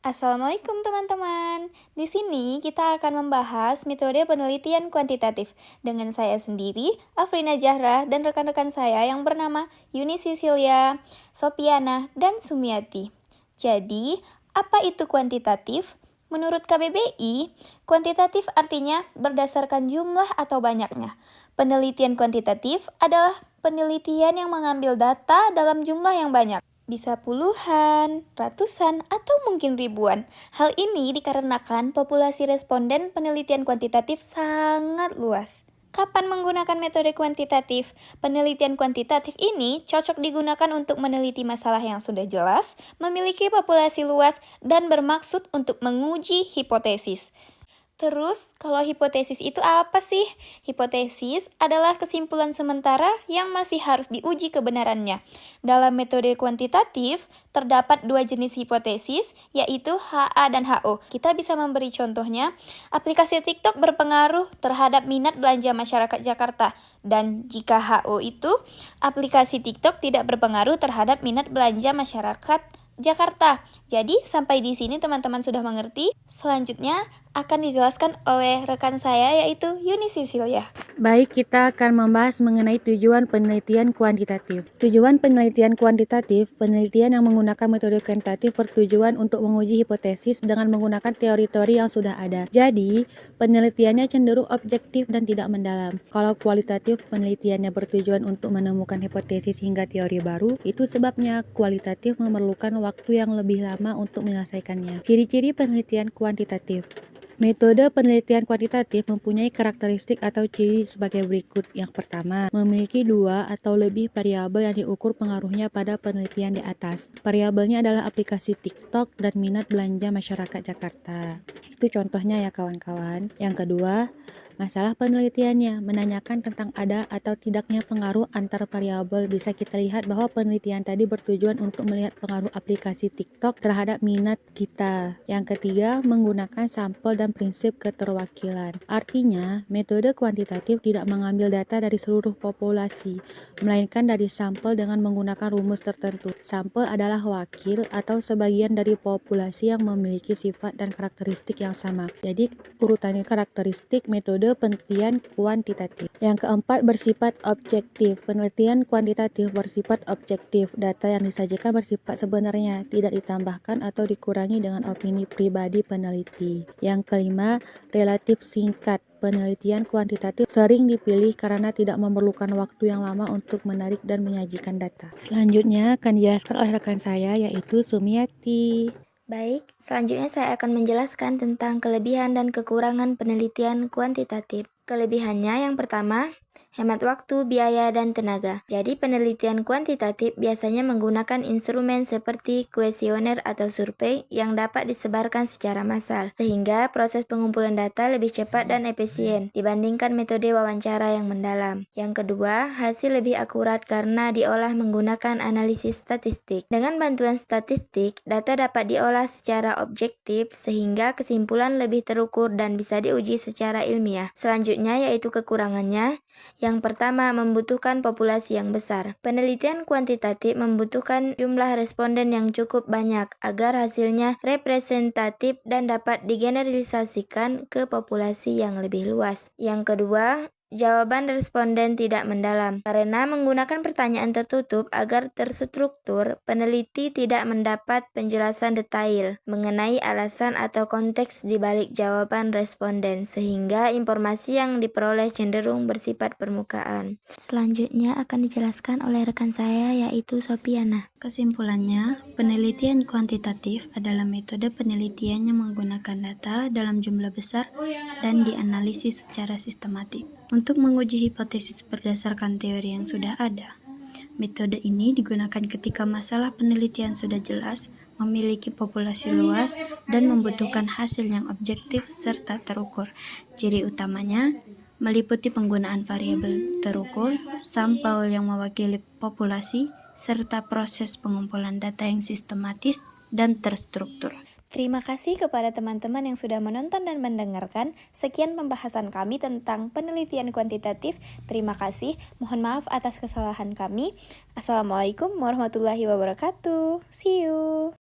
Assalamualaikum teman-teman. Di sini kita akan membahas metode penelitian kuantitatif dengan saya sendiri, Afrina Zahra, dan rekan-rekan saya yang bernama Yuni Sisilia, Sopiana, dan Sumiati. Jadi, apa itu kuantitatif? Menurut KBBI, kuantitatif artinya berdasarkan jumlah atau banyaknya. Penelitian kuantitatif adalah penelitian yang mengambil data dalam jumlah yang banyak. Bisa puluhan, ratusan, atau mungkin ribuan. Hal ini dikarenakan populasi responden penelitian kuantitatif sangat luas. Kapan menggunakan metode kuantitatif? Penelitian kuantitatif ini cocok digunakan untuk meneliti masalah yang sudah jelas, memiliki populasi luas, dan bermaksud untuk menguji hipotesis. Terus, kalau hipotesis itu apa sih? Hipotesis adalah kesimpulan sementara yang masih harus diuji kebenarannya. Dalam metode kuantitatif, terdapat dua jenis hipotesis, yaitu HA dan HO. Kita bisa memberi contohnya, aplikasi TikTok berpengaruh terhadap minat belanja masyarakat Jakarta. Dan jika HO itu, aplikasi TikTok tidak berpengaruh terhadap minat belanja masyarakat Jakarta. Jadi, sampai di sini teman-teman sudah mengerti. Selanjutnya akan dijelaskan oleh rekan saya yaitu Yuni Sisilia. Baik, kita akan membahas mengenai tujuan penelitian kuantitatif. Tujuan penelitian kuantitatif, penelitian yang menggunakan metode kuantitatif bertujuan untuk menguji hipotesis dengan menggunakan teori-teori yang sudah ada. Jadi, penelitiannya cenderung objektif dan tidak mendalam. Kalau kualitatif, penelitiannya bertujuan untuk menemukan hipotesis hingga teori baru, itu sebabnya kualitatif memerlukan waktu yang lebih lama untuk menyelesaikannya. Ciri-ciri penelitian kuantitatif. Metode penelitian kuantitatif mempunyai karakteristik atau ciri sebagai berikut. Yang pertama, memiliki dua atau lebih variabel yang diukur pengaruhnya pada penelitian di atas. Variabelnya adalah aplikasi TikTok dan minat belanja masyarakat Jakarta. Itu contohnya ya kawan-kawan. Yang kedua, masalah penelitiannya menanyakan tentang ada atau tidaknya pengaruh antar variabel. Bisa kita lihat bahwa penelitian tadi bertujuan untuk melihat pengaruh aplikasi TikTok terhadap minat kita. Yang ketiga, menggunakan sampel dan prinsip keterwakilan. Artinya, metode kuantitatif tidak mengambil data dari seluruh populasi, melainkan dari sampel dengan menggunakan rumus tertentu. Sampel adalah wakil atau sebagian dari populasi yang memiliki sifat dan karakteristik yang sama. Jadi, urutannya karakteristik metode penelitian kuantitatif. Yang keempat, bersifat objektif. Penelitian kuantitatif bersifat objektif. Data yang disajikan bersifat sebenarnya, tidak ditambahkan atau dikurangi dengan opini pribadi peneliti. Yang kelima, relatif singkat. Penelitian kuantitatif sering dipilih karena tidak memerlukan waktu yang lama untuk menarik dan menyajikan data. Selanjutnya akan dijelaskan oleh rekan saya yaitu Sumiati. Baik, selanjutnya saya akan menjelaskan tentang kelebihan dan kekurangan penelitian kuantitatif. Kelebihannya yang pertama, hemat waktu, biaya, dan tenaga. Jadi penelitian kuantitatif biasanya menggunakan instrumen seperti kuesioner atau survei yang dapat disebarkan secara massal, sehingga proses pengumpulan data lebih cepat dan efisien dibandingkan metode wawancara yang mendalam. Yang kedua, hasil lebih akurat karena diolah menggunakan analisis statistik. Dengan bantuan statistik, data dapat diolah secara objektif sehingga kesimpulan lebih terukur dan bisa diuji secara ilmiah. Selanjutnya yaitu kekurangannya. Yang pertama, membutuhkan populasi yang besar. Penelitian kuantitatif membutuhkan jumlah responden yang cukup banyak agar hasilnya representatif dan dapat digeneralisasikan ke populasi yang lebih luas. Yang kedua, jawaban responden tidak mendalam. Karena menggunakan pertanyaan tertutup agar terstruktur, peneliti tidak mendapat penjelasan detail mengenai alasan atau konteks di balik jawaban responden, sehingga informasi yang diperoleh cenderung bersifat permukaan. Selanjutnya akan dijelaskan oleh rekan saya yaitu Sopiana. Kesimpulannya, penelitian kuantitatif adalah metode penelitian yang menggunakan data dalam jumlah besar dan dianalisis secara sistematik untuk menguji hipotesis berdasarkan teori yang sudah ada. Metode ini digunakan ketika masalah penelitian sudah jelas, memiliki populasi luas, dan membutuhkan hasil yang objektif serta terukur. Ciri utamanya meliputi penggunaan variabel terukur, sampel yang mewakili populasi, serta proses pengumpulan data yang sistematis dan terstruktur. Terima kasih kepada teman-teman yang sudah menonton dan mendengarkan. Sekian pembahasan kami tentang penelitian kuantitatif. Terima kasih. Mohon maaf atas kesalahan kami. Assalamualaikum warahmatullahi wabarakatuh. See you.